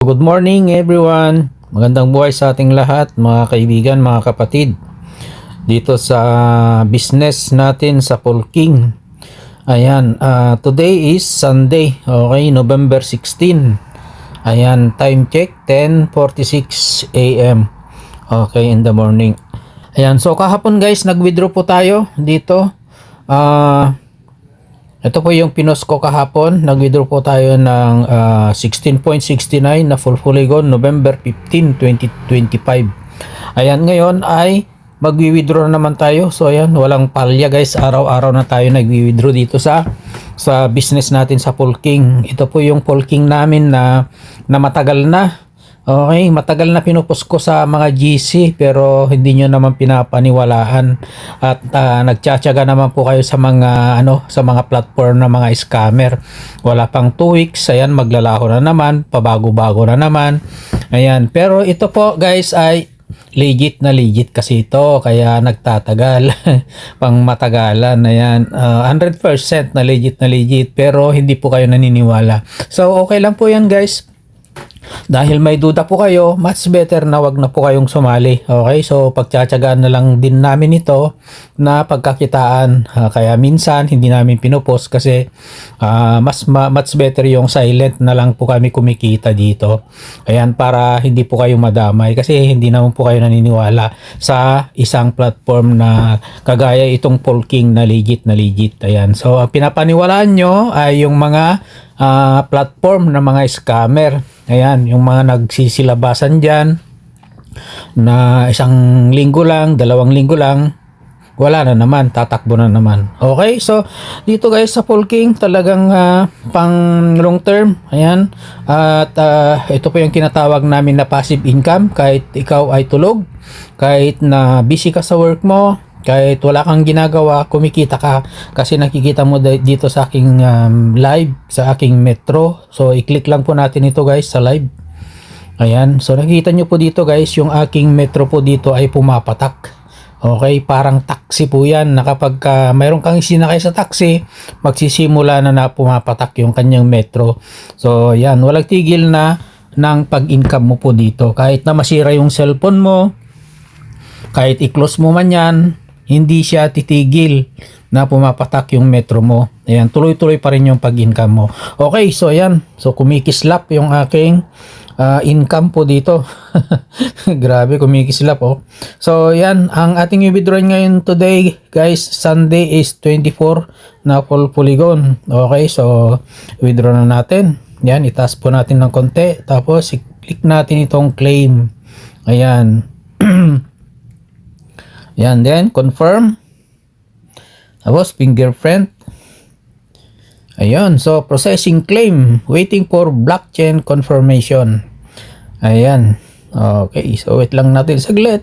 Good morning everyone. Magandang buhay sa ating lahat, mga kaibigan, mga kapatid. Dito sa business natin sa Polking. Ayan, today is Sunday, okay, November 16. Ayan, time check 10:46 AM. Okay, in the morning. Ayan, so kahapon guys, nag-withdraw po tayo dito. Ito po yung pinost ko kahapon. Nag-withdraw po tayo ng 16.69 na full polygon November 15, 2025. Ayan, ngayon ay magwi-withdraw naman tayo. So ayan, walang palya guys. Araw-araw na tayo nagwi-withdraw dito sa business natin sa Polking. Ito po yung Polking namin na matagal na. Okay, matagal na pinupost ko sa mga GC pero hindi nyo naman pinapaniwalaan at nagtsatsaga naman po kayo sa mga sa mga platform na mga scammer. Wala pang 2 weeks, ayan, maglalaho na naman, pabago-bago na naman. Ayan, pero ito po guys ay legit kasi ito kaya nagtatagal pang matagalan. Ayan, 100% na legit pero hindi po kayo naniniwala. So okay lang po yan guys. Dahil may duda po kayo, much better na wag na po kayong sumali. Okay, so pagtsatsagaan na lang din namin ito na pagkakitaan. Kaya minsan hindi namin pinupost kasi much better yung silent na lang po kami kumikita dito. Ayan, para hindi po kayo madamay kasi hindi naman po kayo naniniwala sa isang platform na kagaya itong Polking na legit. Ayan, so ang pinapaniwalaan nyo ay yung mga platform na mga scammer. Ayan, yung mga nagsisilabasan dyan na 1 linggo lang, 2 linggo lang, wala na naman, tatakbo na naman. Okay, so dito guys sa Polking talagang pang long term. Ayan, at ito po yung kinatawag namin na passive income. Kahit ikaw ay tulog, kahit na busy ka sa work mo, kahit wala kang ginagawa, kumikita ka kasi nakikita mo dito sa aking live, sa aking Metro. So i-click lang po natin ito guys sa live. Ayan, so nakikita nyo po dito guys, yung aking Metro po dito ay pumapatak. Okay, parang taxi po yan na kapag mayroon kang sinakay sa taxi, magsisimula na pumapatak yung kanyang Metro. So yan, walang tigil na ng pag-income mo po dito. Kahit na masira yung cellphone mo, kahit i-close mo man yan, hindi siya titigil na pumapatak yung Metro mo. Ayan, tuloy-tuloy pa rin yung pag-income mo. Okay, so ayan. So kumikislap yung aking income po dito. Grabe, kumikislap oh. So ayan, ang ating i-withdraw ngayon today guys, Sunday is 24 na full polygon. Okay, so withdraw na natin. Yan, itaas po natin ng konti. Tapos i-click natin itong claim. Ayan. Yan, then confirm. Tapos fingerprint. Ayun, so processing claim, waiting for blockchain confirmation. Ayan. Okay, so wait lang natin saglit.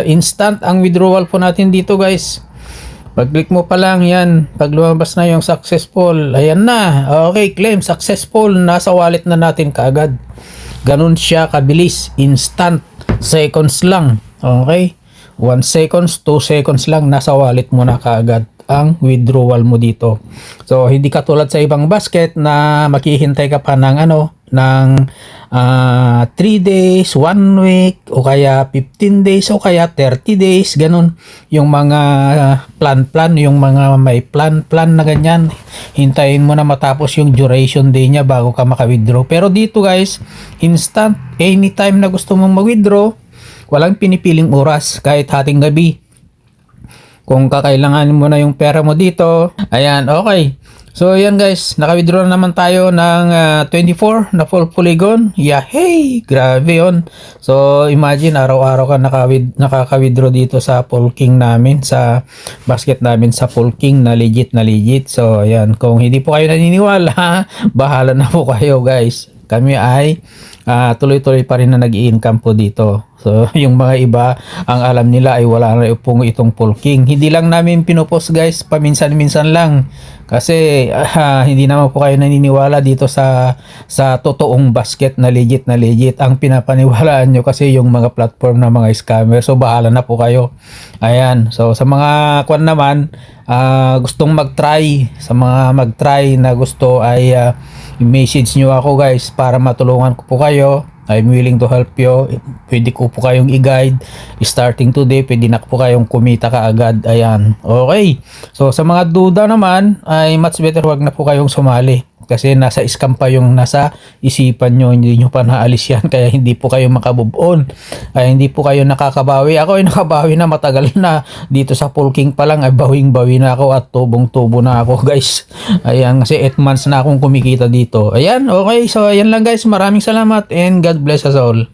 Instant ang withdrawal po natin dito guys. Pag-click mo pa lang yan, pag lumabas na yung successful, ayan na. Okay, claim successful, nasa wallet na natin kaagad. Ganun siya kabilis, instant, seconds lang. Okay? 1 seconds, 2 seconds lang, nasa wallet mo na kaagad ang withdrawal mo dito. So hindi katulad sa ibang basket na maghihintay ka pa ng ng 3 days, 1 week, o kaya 15 days, o kaya 30 days, ganun. Yung mga plan, yung mga may plan na ganyan, hintayin mo na matapos yung duration day niya bago ka maka-withdraw. Pero dito guys, instant, anytime na gusto mong mag-withdraw, walang pinipiling oras, kahit hating gabi. Kung kakailanganin mo na yung pera mo dito, ayan, okay. So ayan guys, naka-withdraw na naman tayo ng 24 na full polygon. Yahey! Grabe yun. So imagine, araw-araw ka nakaka-withdraw dito sa Polking namin, sa basket namin sa Polking na legit. So ayan, kung hindi po kayo naniniwala, bahala na po kayo guys. Kami ay tuloy-tuloy pa rin na nag-i-income po dito. So yung mga iba, ang alam nila ay wala na pong itong Polking. Hindi lang namin pinupost guys, paminsan-minsan lang. Kasi hindi naman po kayo naniniwala dito sa totoong basket na legit. Ang pinapaniwalaan nyo kasi yung mga platform na mga scammer. So bahala na po kayo. Ayan, so sa mga kwan naman, gustong mag-try, sa mga mag-try na gusto ay i-message nyo ako guys para matulungan ko po kayo. I'm willing to help you. Pwede ko po kayong i-guide. Starting today, pwede na po kayong kumita kaagad. Ayan. Okay. So, sa mga duda naman, ay much better wag na po kayong sumali. Kasi nasa scam pa yung nasa isipan nyo, hindi nyo pa naalis yan, kaya hindi po kayo makabubon, kaya hindi po kayo nakakabawi. Ako ay nakabawi na matagal na, dito sa Pulking pa lang ay bawing-bawi na ako at tubong-tubo na ako guys. Ayan, kasi 8 months na akong kumikita dito. Ayan, okay, so ayan lang guys, maraming salamat and God bless us all.